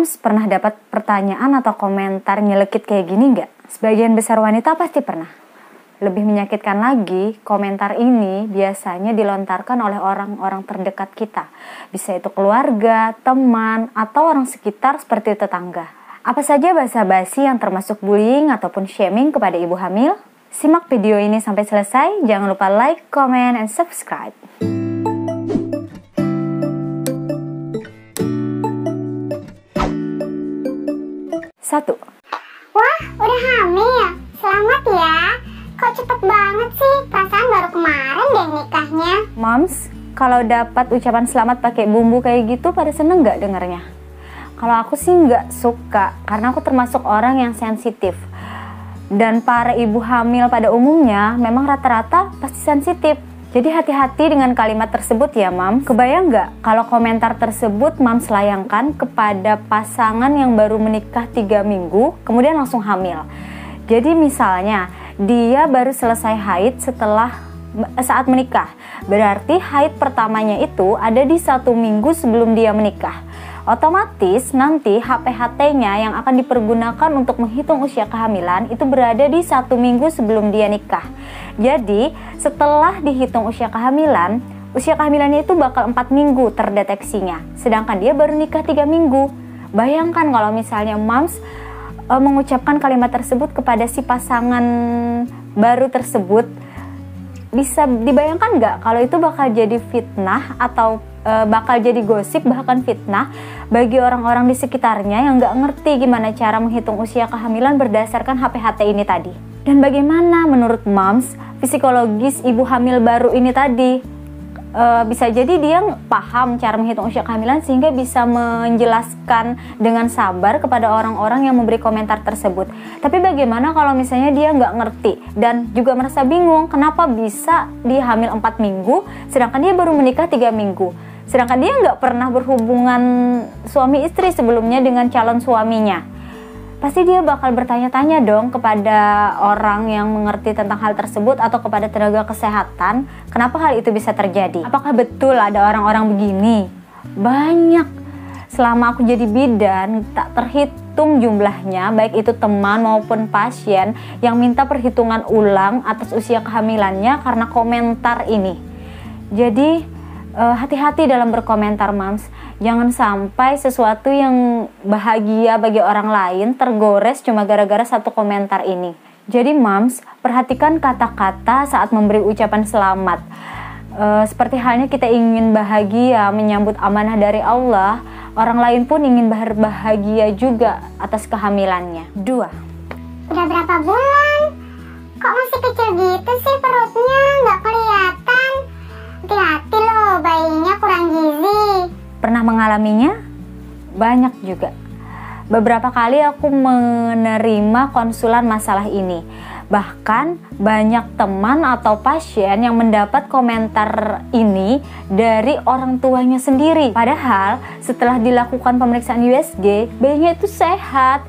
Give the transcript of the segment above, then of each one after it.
Moms pernah dapat pertanyaan atau komentar nyelekit kayak gini nggak? Sebagian besar wanita pasti pernah. Lebih menyakitkan lagi, komentar ini biasanya dilontarkan oleh orang-orang terdekat kita. Bisa itu keluarga, teman, atau orang sekitar seperti tetangga. Apa saja basa-basi yang termasuk bullying ataupun shaming kepada ibu hamil? Simak video ini sampai selesai, jangan lupa like, comment, and subscribe. Satu. Wah, udah hamil ya? Selamat ya. Kok cepet banget sih? Perasaan baru kemarin deh nikahnya. Moms, kalau dapat ucapan selamat pakai bumbu kayak gitu, pada seneng nggak dengernya? Kalau aku sih nggak suka, karena aku termasuk orang yang sensitif. Dan para ibu hamil pada umumnya memang rata-rata pasti sensitif. Jadi hati-hati dengan kalimat tersebut ya, Mam. Kebayang nggak kalau komentar tersebut Mams layangkan kepada pasangan yang baru menikah 3 minggu, kemudian langsung hamil. Jadi misalnya, dia baru selesai haid saat menikah. Berarti haid pertamanya itu ada di 1 minggu sebelum dia menikah. Otomatis nanti HPHT-nya yang akan dipergunakan untuk menghitung usia kehamilan itu berada di 1 minggu sebelum dia nikah. Jadi setelah dihitung usia kehamilannya itu bakal 4 minggu terdeteksinya. Sedangkan dia baru nikah 3 minggu. Bayangkan kalau misalnya Moms mengucapkan kalimat tersebut kepada si pasangan baru tersebut. Bisa dibayangkan nggak kalau itu bakal jadi fitnah atau bakal jadi gosip, bahkan fitnah bagi orang-orang di sekitarnya yang nggak ngerti gimana cara menghitung usia kehamilan berdasarkan HPHT ini tadi. Dan bagaimana menurut Moms psikologis ibu hamil baru ini tadi? Bisa jadi dia paham cara menghitung usia kehamilan sehingga bisa menjelaskan dengan sabar kepada orang-orang yang memberi komentar tersebut. Tapi bagaimana kalau misalnya dia nggak ngerti dan juga merasa bingung kenapa bisa dia hamil 4 minggu sedangkan dia baru menikah 3 minggu, sedangkan dia nggak pernah berhubungan suami istri sebelumnya dengan calon suaminya. Pasti dia bakal bertanya-tanya dong kepada orang yang mengerti tentang hal tersebut atau kepada tenaga kesehatan, kenapa hal itu bisa terjadi? Apakah betul ada orang-orang begini? Banyak. Selama aku jadi bidan, tak terhitung jumlahnya, baik itu teman maupun pasien yang minta perhitungan ulang atas usia kehamilannya karena komentar ini. Jadi hati-hati dalam berkomentar, Moms. Jangan sampai sesuatu yang bahagia bagi orang lain tergores cuma gara-gara satu komentar ini. Jadi Moms, perhatikan kata-kata saat memberi ucapan selamat. Seperti halnya kita ingin bahagia menyambut amanah dari Allah, orang lain pun ingin berbahagia juga atas kehamilannya. 2. Udah berapa bulan? Kok masih kecil gitu sih perutnya? Nggak kelihatan. Hati-hati loh, bayinya kurang gizi. Pernah mengalaminya? Banyak juga. Beberapa kali aku menerima konsulan masalah ini. Bahkan banyak teman atau pasien yang mendapat komentar ini dari orang tuanya sendiri. Padahal setelah dilakukan pemeriksaan USG, bayinya itu sehat,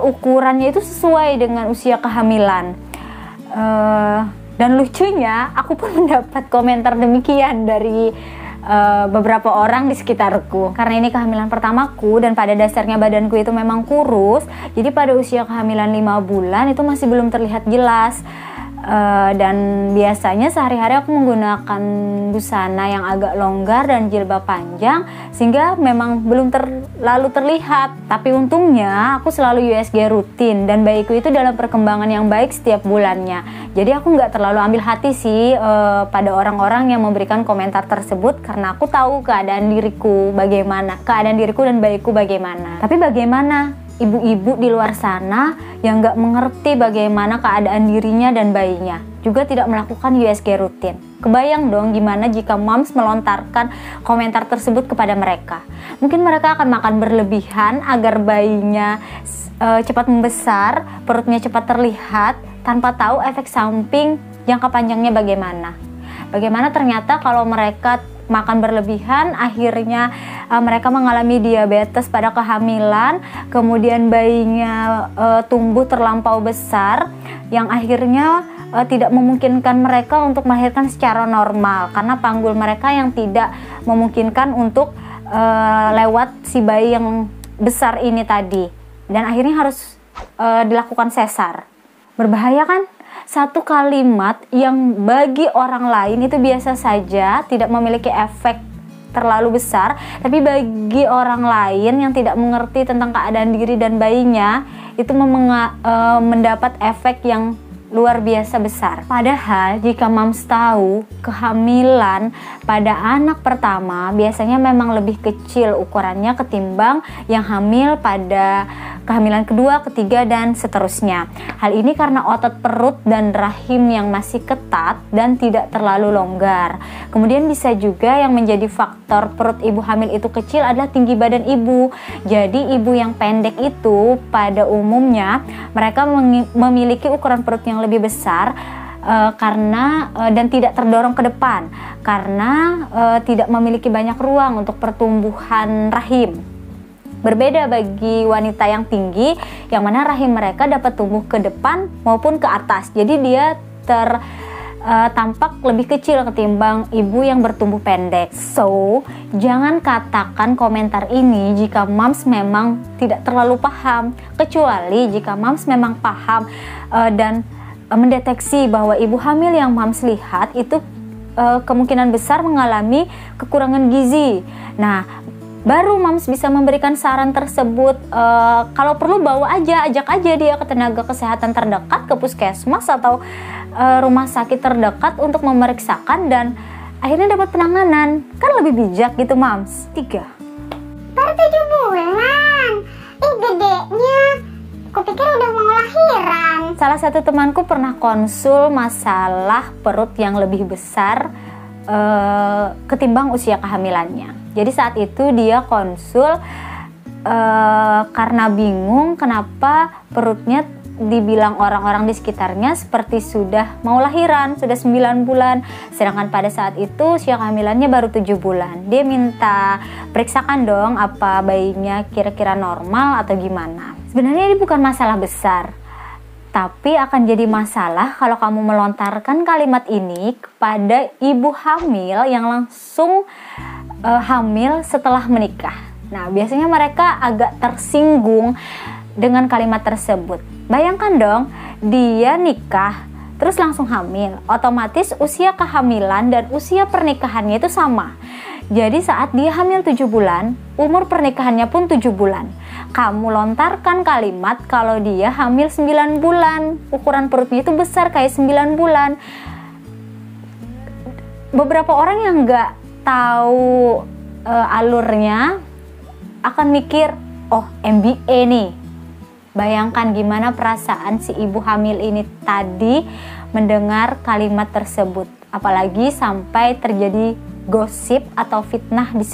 ukurannya itu sesuai dengan usia kehamilan. Dan lucunya, aku pun mendapat komentar demikian dari beberapa orang di sekitarku. Karena ini kehamilan pertamaku dan pada dasarnya badanku itu memang kurus, jadi pada usia kehamilan 5 bulan itu masih belum terlihat jelas. Dan biasanya sehari-hari aku menggunakan busana yang agak longgar dan jilbab panjang sehingga memang belum terlalu terlihat. Tapi untungnya aku selalu USG rutin dan bayiku itu dalam perkembangan yang baik setiap bulannya. Jadi aku nggak terlalu ambil hati sih pada orang-orang yang memberikan komentar tersebut karena aku tahu keadaan diriku dan bayiku bagaimana. Tapi bagaimana ibu-ibu di luar sana yang nggak mengerti bagaimana keadaan dirinya dan bayinya, juga tidak melakukan USG rutin? Kebayang dong gimana jika Moms melontarkan komentar tersebut kepada mereka. Mungkin mereka akan makan berlebihan agar bayinya cepat membesar, perutnya cepat terlihat, tanpa tahu efek samping jangka panjangnya bagaimana. Bagaimana ternyata kalau mereka makan berlebihan, akhirnya mereka mengalami diabetes pada kehamilan, kemudian bayinya tumbuh terlampau besar, yang akhirnya tidak memungkinkan mereka untuk melahirkan secara normal karena panggul mereka yang tidak memungkinkan untuk lewat si bayi yang besar ini tadi, dan akhirnya harus dilakukan sesar. Berbahaya kan? Satu kalimat yang bagi orang lain itu biasa saja, tidak memiliki efek terlalu besar, tapi bagi orang lain yang tidak mengerti tentang keadaan diri dan bayinya itu mendapat efek yang luar biasa besar. Padahal jika moms tahu kehamilan pada anak pertama biasanya memang lebih kecil ukurannya ketimbang yang hamil pada kehamilan kedua, ketiga, dan seterusnya. Hal ini karena otot perut dan rahim yang masih ketat dan tidak terlalu longgar. Kemudian bisa juga yang menjadi faktor perut ibu hamil itu kecil adalah tinggi badan ibu. Jadi ibu yang pendek itu pada umumnya mereka memiliki ukuran perut yang lebih besar dan tidak terdorong ke depan karena tidak memiliki banyak ruang untuk pertumbuhan rahim. Berbeda bagi wanita yang tinggi, yang mana rahim mereka dapat tumbuh ke depan maupun ke atas. Jadi dia tampak lebih kecil ketimbang ibu yang bertumbuh pendek. So, jangan katakan komentar ini jika moms memang tidak terlalu paham. Kecuali jika moms memang paham dan mendeteksi bahwa ibu hamil yang moms lihat itu kemungkinan besar mengalami kekurangan gizi. Nah, baru moms bisa memberikan saran tersebut. Kalau perlu ajak aja dia ke tenaga kesehatan terdekat, ke puskesmas atau rumah sakit terdekat untuk memeriksakan dan akhirnya dapat penanganan. Kan lebih bijak gitu moms. 3. Baru 7 bulan. Gedenya. Kupikir udah mau lahiran. Salah satu temanku pernah konsul masalah perut yang lebih besar ketimbang usia kehamilannya. Jadi saat itu dia konsul karena bingung kenapa perutnya dibilang orang-orang di sekitarnya seperti sudah mau lahiran, sudah 9 bulan. Sedangkan pada saat itu usia kehamilannya baru 7 bulan. Dia minta periksakan dong apa bayinya kira-kira normal atau gimana. Sebenarnya ini bukan masalah besar, tapi akan jadi masalah kalau kamu melontarkan kalimat ini kepada ibu hamil yang langsung hamil setelah menikah. Nah, biasanya mereka agak tersinggung dengan kalimat tersebut. Bayangkan dong, dia nikah terus langsung hamil. Otomatis usia kehamilan dan usia pernikahannya itu sama. Jadi saat dia hamil 7 bulan, umur pernikahannya pun 7 bulan. Kamu lontarkan kalimat kalau dia hamil 9 bulan. Ukuran perutnya itu besar kayak 9 bulan. Beberapa orang yang nggak tahu alurnya akan mikir, oh MBA nih. Bayangkan gimana perasaan si ibu hamil ini tadi mendengar kalimat tersebut. Apalagi sampai terjadi gosip atau fitnah di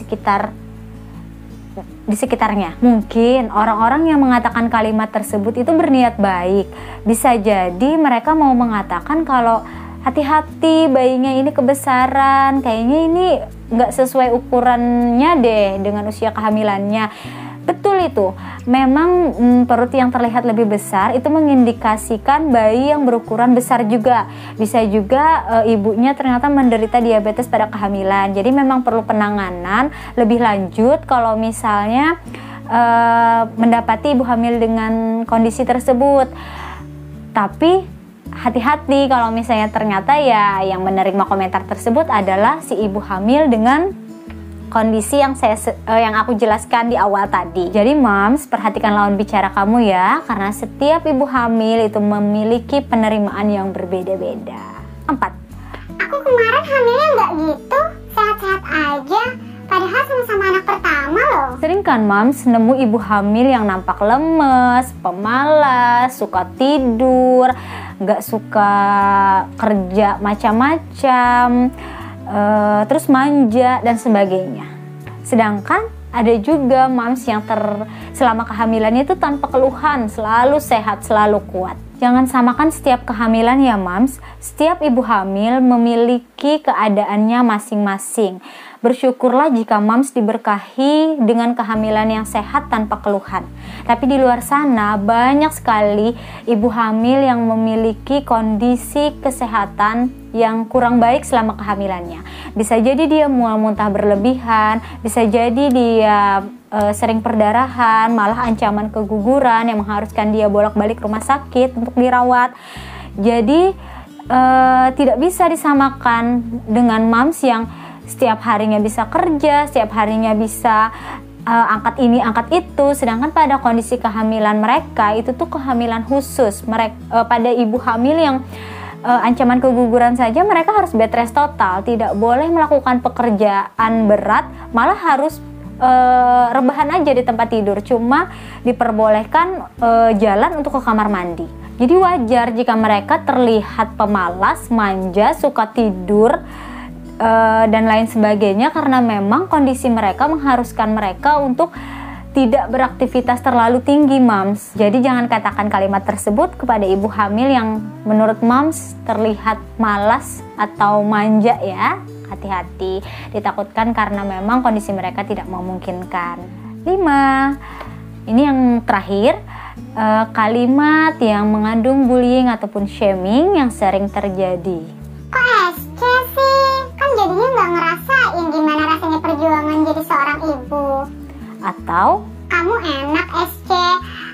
sekitarnya. Mungkin orang-orang yang mengatakan kalimat tersebut itu berniat baik. Bisa jadi mereka mau mengatakan kalau hati-hati bayinya ini kebesaran, kayaknya ini nggak sesuai ukurannya deh dengan usia kehamilannya. Betul itu, memang perut yang terlihat lebih besar itu mengindikasikan bayi yang berukuran besar juga. Bisa juga ibunya ternyata menderita diabetes pada kehamilan. Jadi memang perlu penanganan lebih lanjut kalau misalnya mendapati ibu hamil dengan kondisi tersebut. Tapi hati-hati kalau misalnya ternyata ya yang menerima komentar tersebut adalah si ibu hamil dengan kondisi yang aku jelaskan di awal tadi. Jadi moms, perhatikan lawan bicara kamu ya, karena setiap ibu hamil itu memiliki penerimaan yang berbeda-beda. 4. Aku kemarin hamilnya nggak gitu, sehat-sehat aja. Padahal sama-sama anak pertama loh. Sering kan moms nemu ibu hamil yang nampak lemes, pemalas, suka tidur, nggak suka kerja macam-macam, terus manja dan sebagainya. Sedangkan ada juga moms yang selama kehamilannya itu tanpa keluhan, selalu sehat, selalu kuat. Jangan samakan setiap kehamilan ya moms. Setiap ibu hamil memiliki keadaannya masing-masing. Bersyukurlah jika moms diberkahi dengan kehamilan yang sehat tanpa keluhan. Tapi di luar sana banyak sekali ibu hamil yang memiliki kondisi kesehatan yang kurang baik selama kehamilannya. Bisa jadi dia mual muntah berlebihan, bisa jadi dia sering perdarahan, malah ancaman keguguran yang mengharuskan dia bolak-balik rumah sakit untuk dirawat. Jadi tidak bisa disamakan dengan moms yang setiap harinya bisa kerja, setiap harinya bisa angkat ini angkat itu, sedangkan pada kondisi kehamilan mereka itu tuh kehamilan khusus. Pada ibu hamil yang ancaman keguguran saja mereka harus bed rest total, tidak boleh melakukan pekerjaan berat, malah harus rebahan aja di tempat tidur, cuma diperbolehkan jalan untuk ke kamar mandi. Jadi wajar jika mereka terlihat pemalas, manja, suka tidur dan lain sebagainya, karena memang kondisi mereka mengharuskan mereka untuk tidak beraktivitas terlalu tinggi, moms. Jadi jangan katakan kalimat tersebut kepada ibu hamil yang menurut moms terlihat malas atau manja ya. Hati-hati, ditakutkan karena memang kondisi mereka tidak memungkinkan. 5. Ini yang terakhir, kalimat yang mengandung bullying ataupun shaming yang sering terjadi. Kok SC sih? Kan jadinya nggak ngerasain gimana rasanya perjuangan jadi seorang ibu. Atau Kamu enak SC,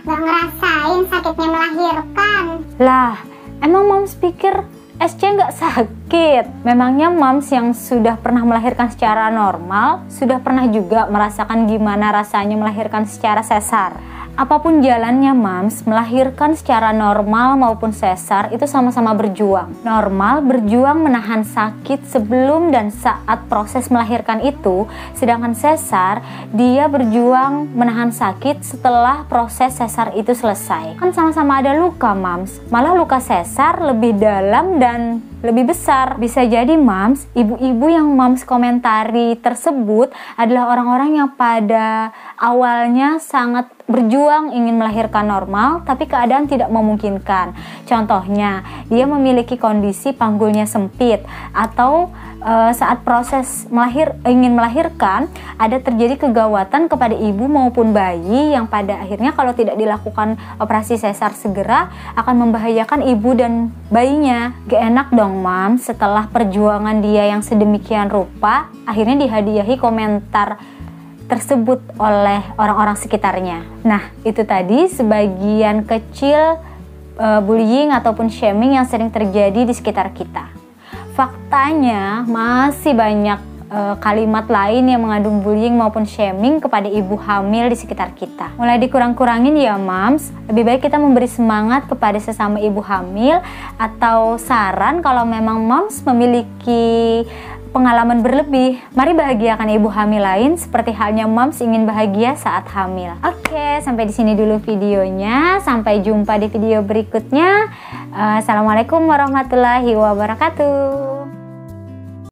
nggak ngerasain sakitnya melahirkan. lah, emang moms pikir SC nggak sakit? Memangnya moms yang sudah pernah melahirkan secara normal sudah pernah juga merasakan gimana rasanya melahirkan secara sesar? Apapun jalannya moms, melahirkan secara normal maupun sesar itu sama-sama berjuang. Normal berjuang menahan sakit sebelum dan saat proses melahirkan itu, sedangkan sesar dia berjuang menahan sakit setelah proses sesar itu selesai. Kan sama-sama ada luka moms, malah luka sesar lebih dalam dan lebih besar. Bisa jadi moms, ibu-ibu yang moms komentari tersebut adalah orang-orang yang pada awalnya sangat berjuang ingin melahirkan normal, tapi keadaan tidak memungkinkan. Contohnya, dia memiliki kondisi panggulnya sempit, atau saat proses ingin melahirkan ada terjadi kegawatan kepada ibu maupun bayi yang pada akhirnya kalau tidak dilakukan operasi sesar segera akan membahayakan ibu dan bayinya. Gak enak dong mam, setelah perjuangan dia yang sedemikian rupa akhirnya dihadiahi komentar tersebut oleh orang-orang sekitarnya. Nah, itu tadi sebagian kecil bullying ataupun shaming yang sering terjadi di sekitar kita. Faktanya masih banyak kalimat lain yang mengandung bullying maupun shaming kepada ibu hamil di sekitar kita. Mulai dikurang-kurangin ya moms. Lebih baik kita memberi semangat kepada sesama ibu hamil, atau saran kalau memang moms memiliki pengalaman berlebih, mari bahagiakan ibu hamil lain seperti halnya moms ingin bahagia saat hamil. Oke, sampai di sini dulu videonya. Sampai jumpa di video berikutnya. Assalamualaikum warahmatullahi wabarakatuh.